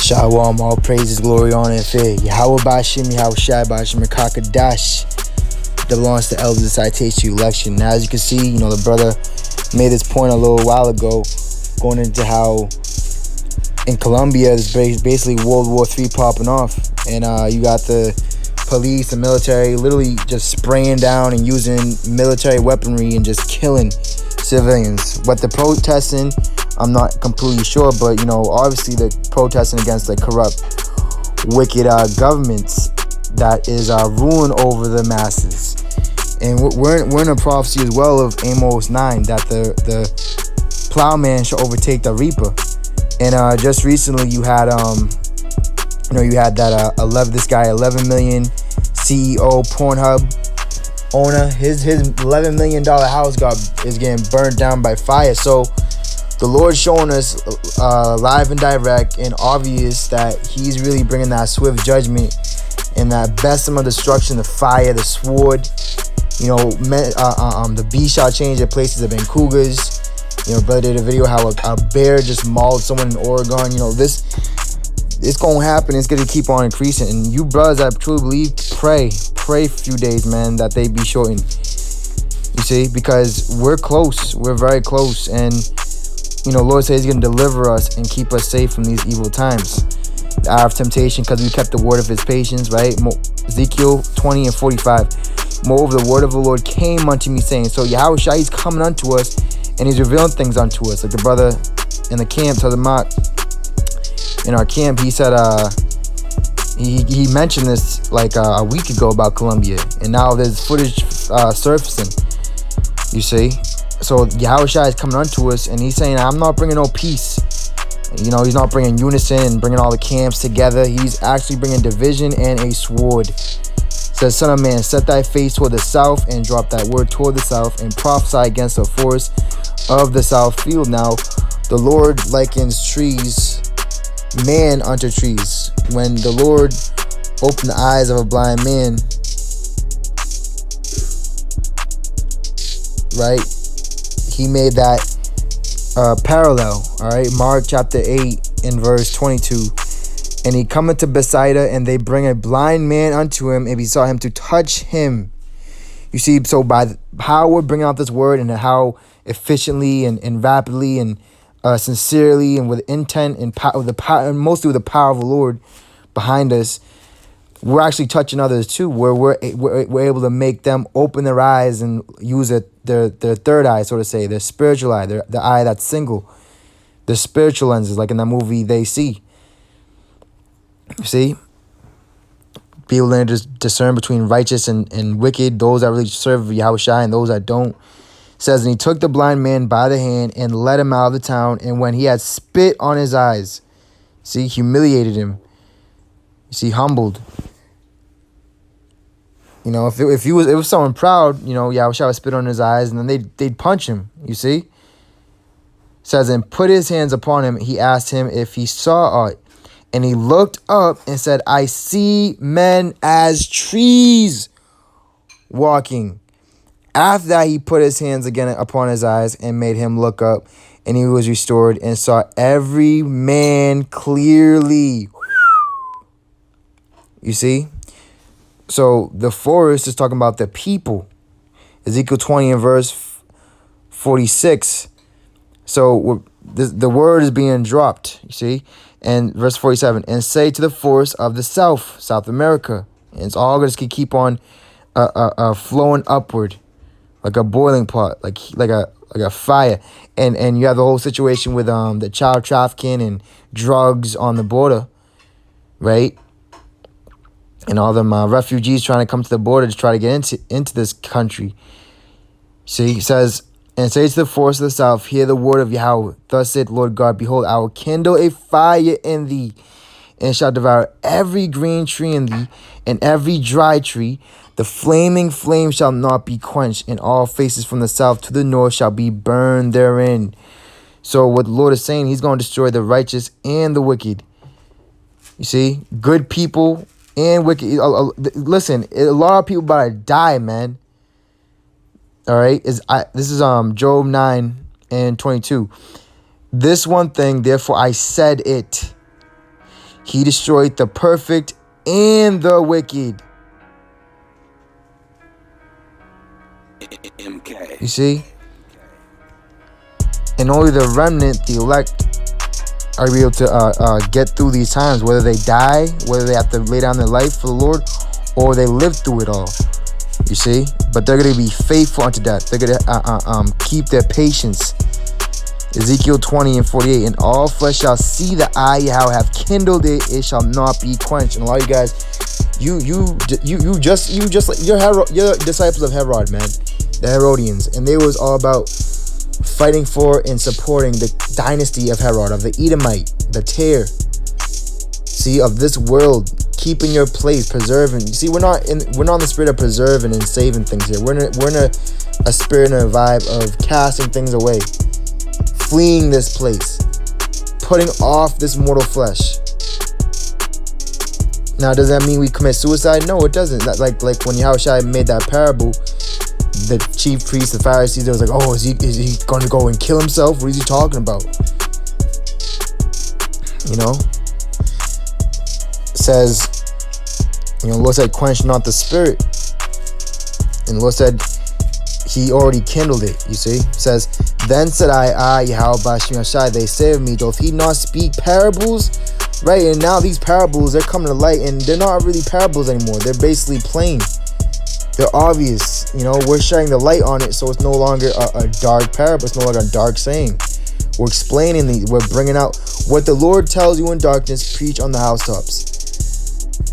Shalom, all praises, glory, honor, and fear. Yahweh Bashim, Yahweh Shai Bashim, Kakadash. That belongs to elders. Citation election. Now, as you can see, the brother made this point a little while ago, going into how in Colombia there's basically World War III popping off, and you got the police and military literally just spraying down and using military weaponry and just killing civilians. What they're protesting, I'm not completely sure, but obviously they're protesting against the corrupt, wicked governments that is ruling over the masses. And we're in a prophecy as well of Amos 9 that the plowman shall overtake the reaper. And just recently you had you had that this guy 11 million CEO Pornhub owner, his $11 million house is getting burned down by fire. So the Lord's showing us live and direct and obvious that he's really bringing that swift judgment and that besom of destruction, the fire, the sword. The beast shall change their places. Have been cougars. Brother did a video how a bear just mauled someone in Oregon. It's gonna happen. It's gonna keep on increasing. And you brothers, I truly believe, pray for a few days, man, that they be shortened. You see, because we're close. We're very close, and Lord says He's gonna deliver us and keep us safe from these evil times. The hour of temptation, because we kept the word of His patience, right? Ezekiel 20 and 45. Moreover, the word of the Lord came unto me, saying, so Yahweh Shai is coming unto us, and He's revealing things unto us. Like the brother in the camp, Tazamak, in our camp, he said, he mentioned this like a week ago about Colombia, and now there's footage surfacing. You see, so Yahweh Shai is coming unto us, and He's saying, I'm not bringing no peace. He's not bringing unison and bringing all the camps together. He's actually bringing division and a sword. Says, son of man, set thy face toward the south and drop thy word toward the south and prophesy against the forest of the south field. Now, the Lord likens trees, man unto trees. When the Lord opened the eyes of a blind man, right, He made that parallel, all right? Mark chapter 8 in verse 22. And he cometh to Bethsaida, and they bring a blind man unto him, and besought him to touch him. You see, so by how we're bringing out this word and how efficiently and rapidly and sincerely and with intent and mostly with the power of the Lord behind us, we're actually touching others too, where we're able to make them open their eyes and use their third eye, so to say, their spiritual eye, the eye that's single, the spiritual lenses, like in that movie They See. You see, people learn to discern between righteous and wicked, those that really serve Yahweh Shai and those that don't. It says, and he took the blind man by the hand and led him out of the town, and when he had spit on his eyes, see, humiliated him, you see, humbled. If it was someone proud, Yahweh Shai would spit on his eyes, and then they'd punch him. You see, it says, and put his hands upon him. He asked him if he saw aught. And he looked up and said, I see men as trees walking. After that, he put his hands again upon his eyes and made him look up. And he was restored and saw every man clearly. You see? So the forest is talking about the people. Ezekiel 20 and verse 46. So the word is being dropped, you see? And verse 47, and say to the forest of the South America. And it's all going to keep on flowing upward like a boiling pot, like a fire. And you have the whole situation with the child trafficking and drugs on the border, right? And all them refugees trying to come to the border to try to get into this country. See, he says, and say to the forest of the south, hear the word of Yahweh. Thus saith Lord God, behold, I will kindle a fire in thee, and shall devour every green tree in thee, and every dry tree. The flaming flame shall not be quenched, and all faces from the south to the north shall be burned therein. So what the Lord is saying, He's going to destroy the righteous and the wicked. You see, good people and wicked. Listen, a lot of people about to die, man. All right, this is Job 9 and 22. This one thing, therefore I said it. He destroyed the perfect and the wicked. MK. You see? And only the remnant, the elect, are able to get through these times, whether they die, whether they have to lay down their life for the Lord, or they live through it all. You see? But they're going to be faithful unto death. They're going to keep their patience. Ezekiel 20:48, and all flesh shall see that I, Yahweh, have kindled it; it shall not be quenched. And a lot of you guys, you're disciples of Herod, man, the Herodians, and they was all about fighting for and supporting the dynasty of Herod, of the Edomite, the Tyre, see, of this world, keeping your place, preserving. See, we're not in the spirit of preserving and saving things here. We're in a spirit and a vibe of casting things away, fleeing this place, putting off this mortal flesh. Now, does that mean we commit suicide? No, it doesn't. That, like when Yahushua made that parable, the chief priests, the Pharisees, they was like, oh, is he going to go and kill himself? What is he talking about? You know? It says, Lord said, quench not the spirit. And the Lord said, he already kindled it, you see? It says, then said I, Yahweh Bashim Yashai, they say of me, doth he not speak parables? Right, and now these parables, they're coming to light, and they're not really parables anymore. They're basically plain. They're obvious, we're shining the light on it, so it's no longer a dark parable, it's no longer a dark saying. We're explaining we're bringing out what the Lord tells you in darkness, preach on the housetops.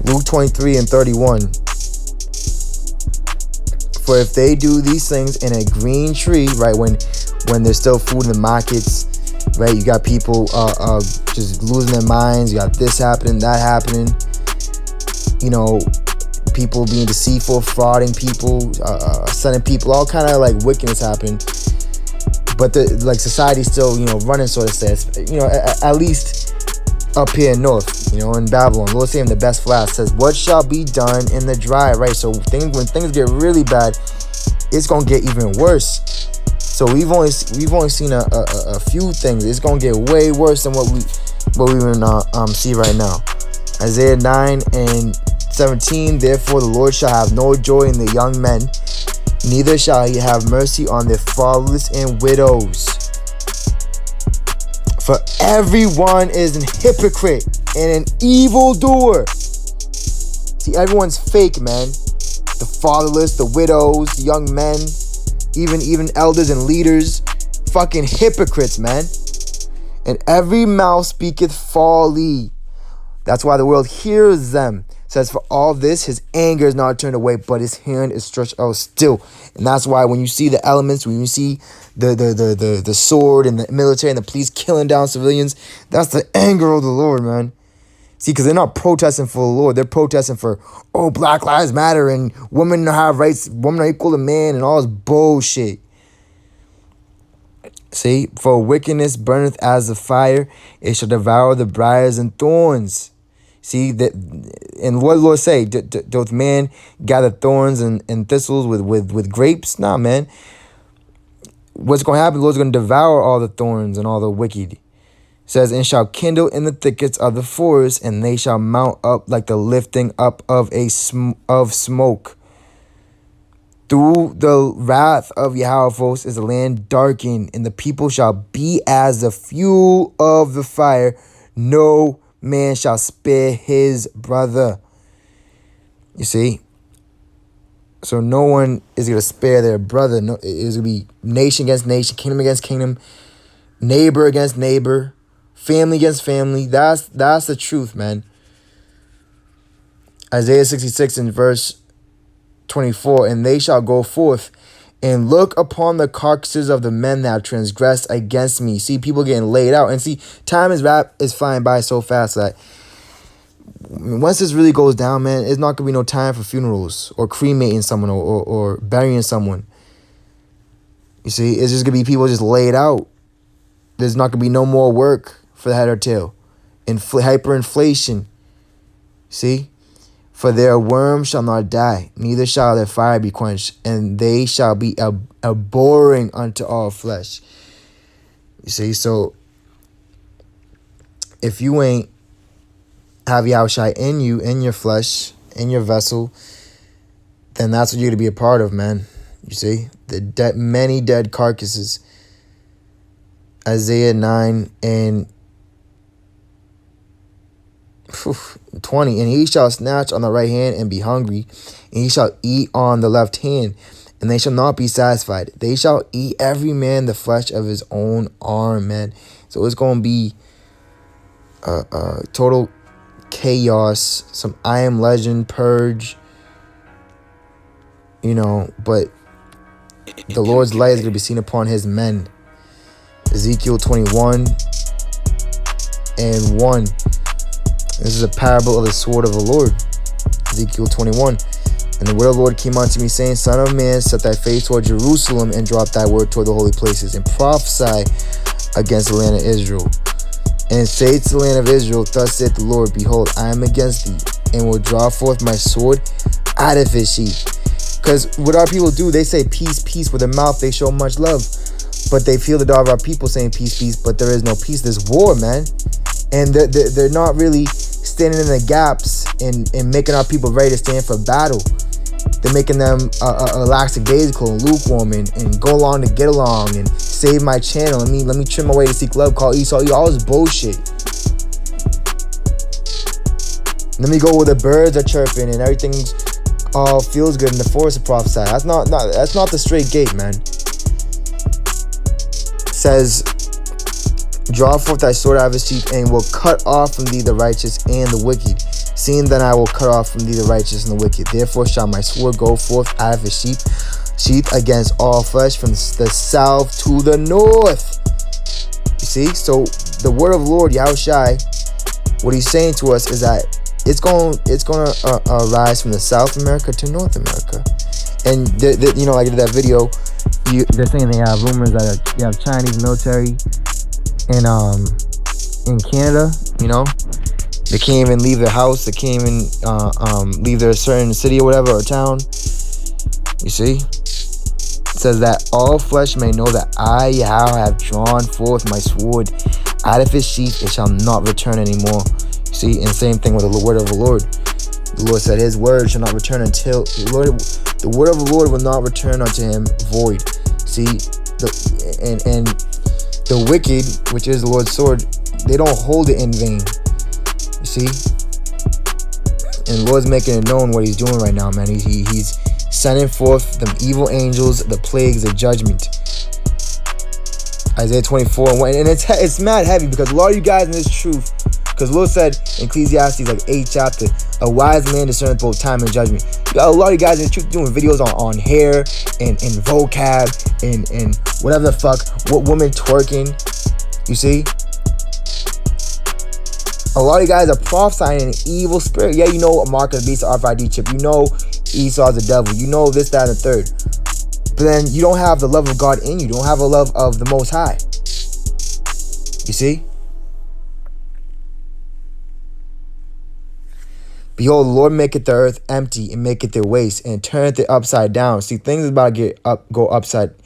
Luke 23:31. For if they do these things in a green tree, right, when there's still food in the markets, right, you got people just losing their minds, you got this happening, that happening, people being deceitful, frauding people, sending people, all kind of like wickedness happen. But society's still, running, so to say. At least up here in north, in Babylon. Lord saying the best for last, says, what shall be done in the dry, right? So when things get really bad, it's gonna get even worse. So we've only seen a few things. It's gonna get way worse than what we even see right now. Isaiah 9:17. Therefore the Lord shall have no joy in the young men, neither shall he have mercy on the fatherless and widows. For everyone is an hypocrite and an evildoer. See, everyone's fake, man. The fatherless, the widows, the young men, even elders and leaders, fucking hypocrites, man. And every mouth speaketh folly. That's why the world hears them. It says, for all this, his anger is not turned away, but his hand is stretched out still. And that's why when you see the elements, when you see the sword and the military and the police killing down civilians, that's the anger of the Lord, man. See, because they're not protesting for the Lord. They're protesting for, Black Lives Matter and women have rights, women are equal to man and all this bullshit. See, for wickedness burneth as the fire, it shall devour the briars and thorns. See, that, and what the Lord say? Doth man gather thorns and thistles with grapes? Nah, man. What's going to happen? The Lord's going to devour all the thorns and all the wicked. It says, and shall kindle in the thickets of the forest, and they shall mount up like the lifting up of smoke. Through the wrath of Yahweh of hosts is the land darkened, and the people shall be as the fuel of the fire. No man shall spare his brother. You see? So no one is going to spare their brother. No, it's going to be nation against nation, kingdom against kingdom, neighbor against neighbor, family against family. That's the truth, man. Isaiah 66 in verse 24, and they shall go forth and look upon the carcasses of the men that have transgressed against me. See, people getting laid out. And see, time is flying by so fast that once this really goes down, man, it's not going to be no time for funerals or cremating someone or burying someone. You see, it's just going to be people just laid out. There's not going to be no more work for the head or tail. Hyperinflation. See? For their worm shall not die, neither shall their fire be quenched, and they shall be abhorring unto all flesh. You see, so if you ain't have Yahushua in you, in your flesh, in your vessel, then that's what you're going to be a part of, man. You see? Many dead carcasses. Isaiah 9 and 20. And he shall snatch on the right hand and be hungry, and he shall eat on the left hand, and they shall not be satisfied. They shall eat every man the flesh of his own arm, man. So it's going to be total chaos, some I Am Legend purge, but the Lord's light is going to be seen upon his men. Ezekiel 21 and 1. This is a parable of the sword of the Lord. Ezekiel 21. And the word of the Lord came unto me, saying, Son of man, set thy face toward Jerusalem, and drop thy word toward the holy places, and prophesy against the land of Israel. And say to the land of Israel, Thus saith the Lord, Behold, I am against thee, and will draw forth my sword out of his sheath. Because what our people do, they say peace, peace. With their mouth, they show much love. But they feel the dog of our people saying peace, peace. But there is no peace. There's war, man. And they're not really standing in the gaps and making our people ready to stand for battle. They're making them lackadaisical and lukewarm and go along to get along and save my channel. Let me trim my way to seek love. Call Esau. All this bullshit. Let me go where the birds are chirping and everything's all feels good in the forest of prophesy. That's not the straight gate, man. It says, draw forth thy sword out of his sheath, and will cut off from thee the righteous and the wicked. Seeing then I will cut off from thee the righteous and the wicked. Therefore shall my sword go forth out of his sheath against all flesh, from the south to the north. You see? So the word of the Lord, Yahushai, what he's saying to us is that it's going to rise from the South America to North America. And like I did that video, they're saying they have rumors that you have Chinese military in Canada. They can't even leave their house. They can't even leave their certain city or whatever, or town. You see? It says that all flesh may know that I, Yahweh, have drawn forth my sword out of his sheath. It shall not return anymore. You see? And same thing with the word of the Lord. The Lord said his word shall not return until the word of the Lord will not return unto him void. See? And the wicked, which is the Lord's sword, they don't hold it in vain. You see? And the Lord's making it known what he's doing right now, man. He's sending forth the evil angels, the plagues, the judgment. Isaiah 24 and 1. And it's mad heavy because a lot of you guys in this truth, because the Lord said in Ecclesiastes, like 8th chapter, a wise man discerns both time and judgment. You got a lot of you guys in the truth doing videos on hair and vocab and whatever the fuck, what woman twerking. You see? A lot of you guys are prophesying an evil spirit. Yeah, you know Mark of the Beast, RFID chip. You know Esau's the devil. You know this, that, and the third. But then you don't have the love of God in you. You don't have a love of the Most High. You see? Behold, the Lord maketh the earth empty and maketh their waste and turneth it upside down. See, things is about to go upside.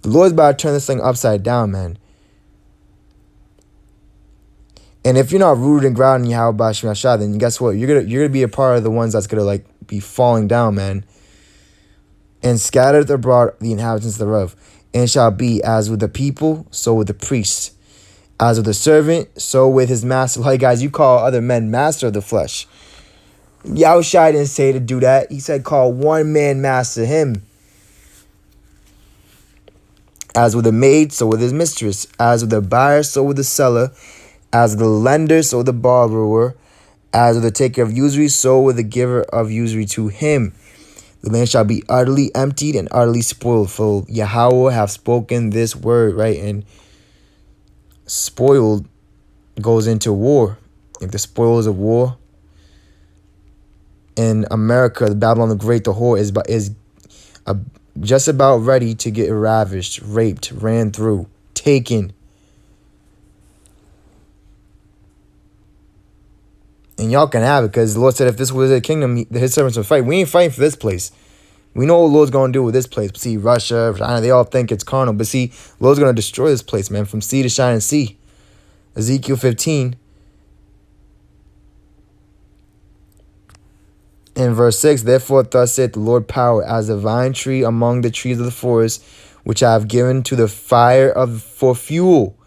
The Lord's about to turn this thing upside down, man. And if you're not rooted and grounded in Yahweh B'Shem Yahshua, then guess what? You're gonna be a part of the ones that's gonna be falling down, man. And scattered abroad the inhabitants thereof. And it shall be as with the people, so with the priests. As with the servant, so with his master. Like, guys, you call other men master of the flesh. Yahushua didn't say to do that. He said call one man master him. As with the maid, so with his mistress. As with the buyer, so with the seller. As with the lender, so with the borrower. As with the taker of usury, so with the giver of usury to him. The land shall be utterly emptied and utterly spoiled. For Yahweh have spoken this word, right? And spoiled goes into war. Like the spoils of war. In America, the Babylon the Great, the whore, is just about ready to get ravished, raped, ran through, taken. And y'all can have it, because the Lord said if this was a kingdom, his servants would fight. We ain't fighting for this place. We know what the Lord's going to do with this place. But see, Russia, China, they all think it's carnal. But see, the Lord's going to destroy this place, man, from sea to shining sea. Ezekiel 15. In verse 6, therefore thus saith the Lord power, as a vine tree among the trees of the forest, which I have given to the fire of for fuel.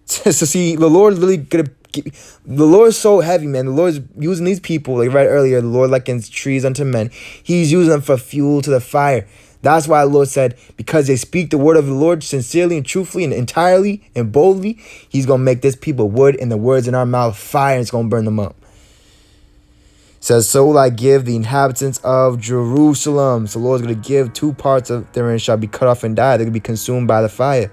So see, the Lord really gonna. The Lord is so heavy, man. The Lord is using these people, like right earlier, the Lord likens trees unto men. He's using them for fuel to the fire. That's why the Lord said, because they speak the word of the Lord sincerely and truthfully and entirely and boldly, he's going to make this people wood and the words in our mouth fire, and it's going to burn them up. It says, so will I give the inhabitants of Jerusalem. So the Lord's going to give 2 parts of therein shall be cut off and die. They're going to be consumed by the fire.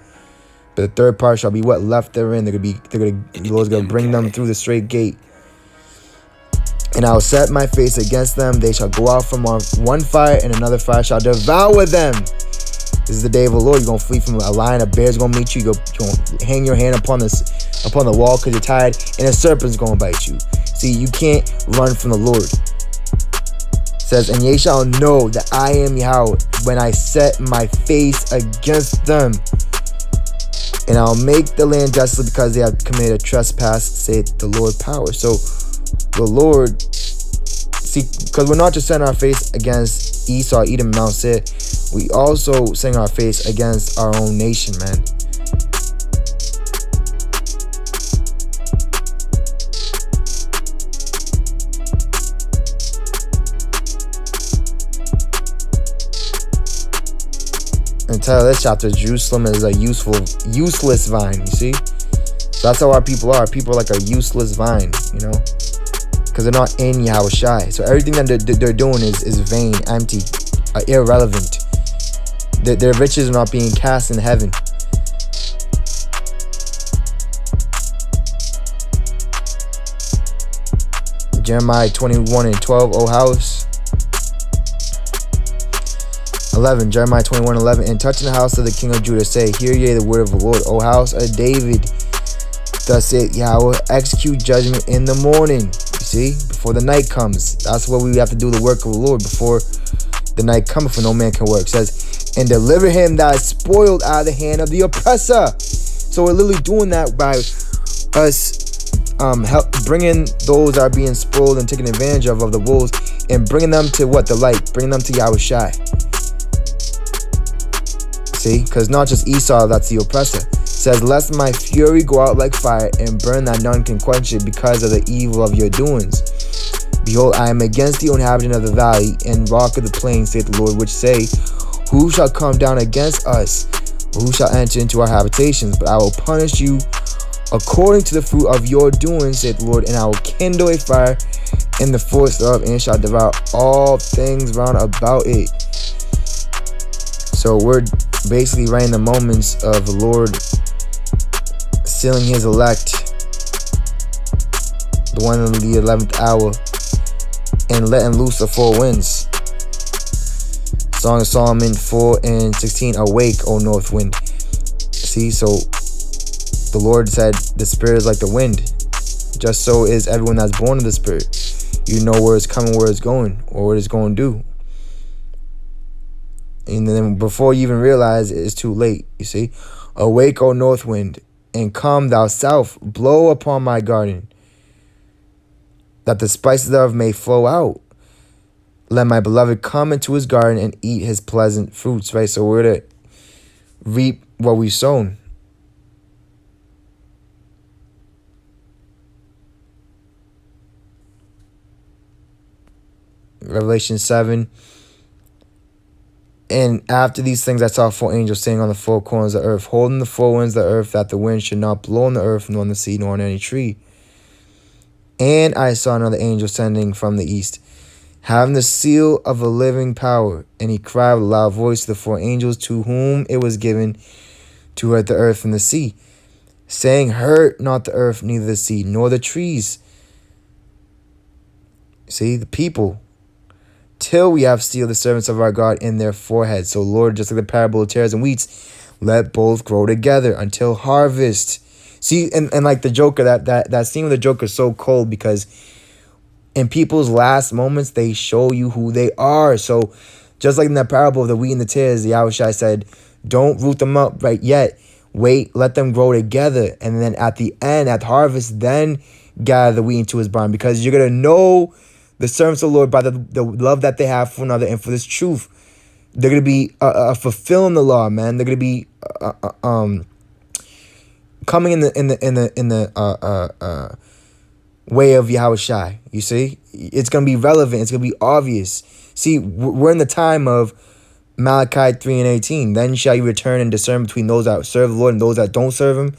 But the 3rd part shall be what left therein. The Lord's going to bring them through the straight gate. And I will set my face against them. They shall go out from one fire, and another fire shall devour them. This is the day of the Lord. You're going to flee from a lion. A bear's going to meet you. You're going to hang your hand upon the wall because you're tired, and a serpent's going to bite you. See, you can't run from the Lord. It says, and ye shall know that I am Yahweh when I set my face against them. And I'll make the land desolate because they have committed a trespass, saith the Lord power. So the Lord, see, because we're not just setting our face against Esau, Edom, and Mount Seir, we also setting our face against our own nation, man. And title of this chapter, Jerusalem is a useless vine, you see? So that's how our people are. People are like a useless vine, you know? Because they're not in Yahushai. So everything that they're doing is vain, empty, irrelevant. Their riches are not being cast in heaven. Jeremiah 21:12, O house. 11, Jeremiah 21:11, and touching the house of the king of Judah, say, hear ye the word of the Lord, O house of David. Thus saith Yahweh, execute judgment in the morning. You see, before the night comes. That's where we have to do the work of the Lord before the night cometh, for no man can work. It says, and deliver him that is spoiled out of the hand of the oppressor. So we're literally doing that by us bringing those that are being spoiled and taken advantage of the wolves, and bringing them to what? The light. Bringing them to Yahushai. See, because not just Esau, that's the oppressor. It says, lest my fury go out like fire and burn that none can quench it because of the evil of your doings. Behold, I am against the inhabitant of the valley and rock of the plain, saith the Lord, which say, who shall come down against us? Or who shall enter into our habitations? But I will punish you according to the fruit of your doings, saith the Lord, and I will kindle a fire in the forest thereof, and it shall devour all things round about it. So we're basically right in the moments of the Lord sealing his elect, the one in the 11th hour, and letting loose the 4 winds. Song of Solomon 4:16, awake, O north wind. See, so the Lord said the spirit is like the wind. Just so is everyone that's born of the spirit. You know where it's coming, where it's going, or what it's going to do. And then before you even realize it, it's too late, you see. Awake, O north wind, and come thou south, blow upon my garden, that the spices thereof may flow out. Let my beloved come into his garden and eat his pleasant fruits, right? So we're to reap what we've sown. Revelation 7. And after these things I saw 4 angels sitting on the 4 corners of the earth, holding the 4 winds of the earth, that the wind should not blow on the earth, nor on the sea, nor on any tree. And I saw another angel ascending from the east, having the seal of a living power. And he cried with a loud voice to the 4 angels, to whom it was given to hurt the earth and the sea, saying, hurt not the earth, neither the sea, nor the trees. See, the people, till we have sealed the servants of our God in their foreheads. So Lord, just like the parable of tares and wheats, let both grow together until harvest. See, and like the Joker, that scene with the Joker is so cold, because in people's last moments, they show you who they are. So just like in that parable of the wheat and the tares, the Yahushua said, don't root them up right yet. Wait, let them grow together. And then at the end, at harvest, then gather the wheat into his barn, because you're going to know the servants of the Lord by the love that they have for another and for this truth. They're going to be fulfilling the law, man. They're going to be coming in the way of Yahushai. You see, it's going to be relevant. It's going to be obvious. See, we're in the time of Malachi 3:18. Then shall you return and discern between those that serve the Lord and those that don't serve him.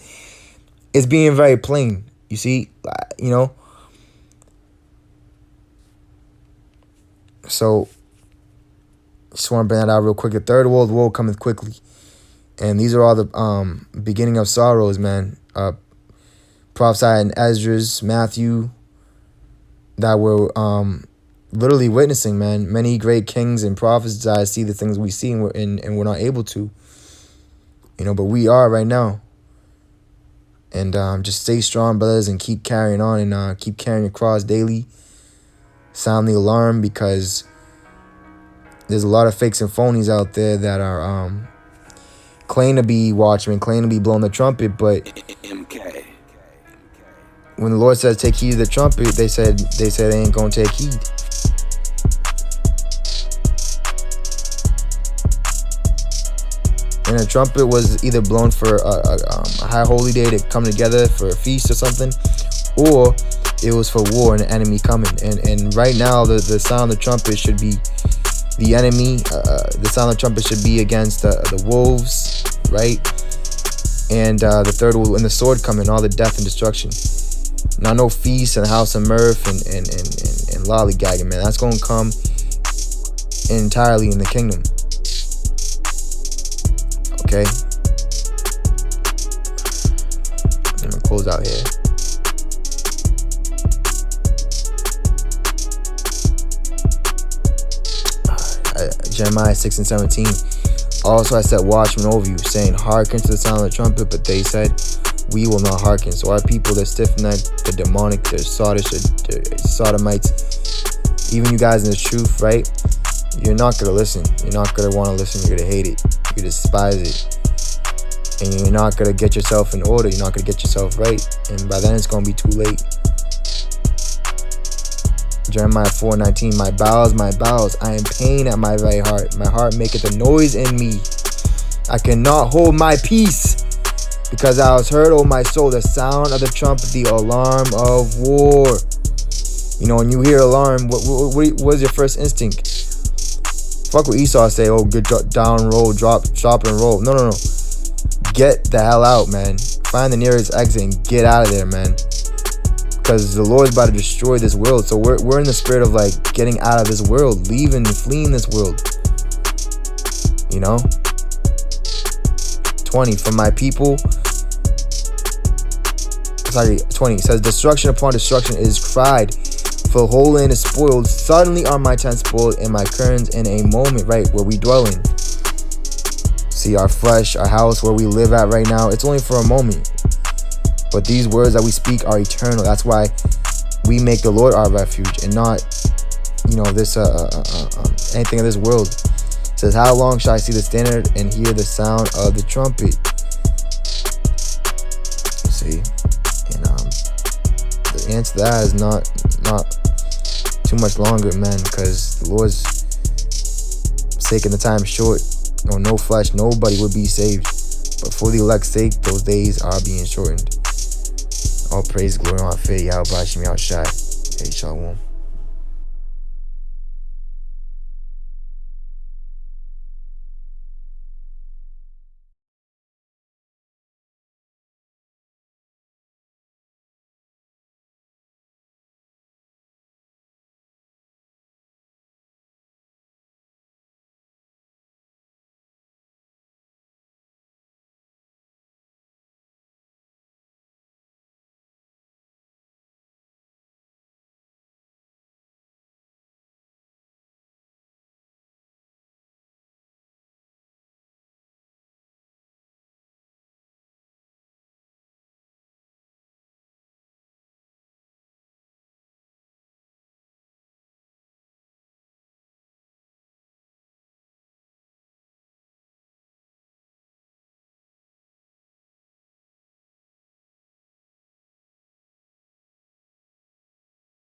It's being very plain. You see, you know. So, just want to bring that out real quick. The third world war cometh quickly. And these are all the beginning of sorrows, man. Prophesied in Esdras, Matthew, that we're literally witnessing, man. Many great kings and prophets desire to see the things we see and we're not able to. You know, but we are right now. And just stay strong, brothers, and keep carrying on and keep carrying your cross daily. Sound the alarm, because there's a lot of fakes and phonies out there that are claim to be watchmen, claim to be blowing the trumpet, but MK. When the Lord says take heed to the trumpet, they said they ain't gonna take heed. And a trumpet was either blown for a high holy day to come together for a feast or something, or it was for war and an enemy coming. And right now, the sound of the trumpet should be the enemy. The sound of the trumpet should be against the wolves, right? And the third will, and the sword coming, all the death and destruction. Not no feast and house of mirth and lollygagging, man. That's gonna come entirely in the kingdom. Okay. I'm gonna close out here. Jeremiah 6:17. Also I set watchmen over you, saying, hearken to the sound of the trumpet. But they said, we will not hearken. So our people, they're stiff-necked, they're demonic, they're sodish, they're sodomites. Even you guys in the truth, right? You're not going to listen. You're not going to want to listen. You're going to hate it. You despise it. And you're not going to get yourself in order. You're not going to get yourself right. And by then it's going to be too late. Jeremiah 4:19. My bowels, I am pain at my right heart. My heart maketh a noise in me. I cannot hold my peace, because I was heard, O my soul, the sound of the trumpet, the alarm of war. You know, when you hear alarm, what is your first instinct? Fuck what Esau say, oh, get down, roll, drop and roll. No. Get the hell out, man. Find the nearest exit and get out of there, man. Because the Lord's about to destroy this world. So we're in the spirit of like getting out of this world, leaving, fleeing this world. You know? 20, from my people. Sorry, 20. It says, destruction upon destruction is cried. For the whole land is spoiled. Suddenly are my tents spoiled, and my curtains in a moment, right, where we dwell in. See, our flesh, our house, where we live at right now, it's only for a moment. But these words that we speak are eternal. That's why we make the Lord our refuge and not, you know, this anything of this world. It says, how long shall I see the standard and hear the sound of the trumpet? See, and the answer to that is not too much longer, man, because the Lord's taking the time short. No flesh, nobody would be saved. But for the elect's sake, those days are being shortened. All praise, glory, and honor, Yahweh Bashim Yahushai. Hey, Shalom.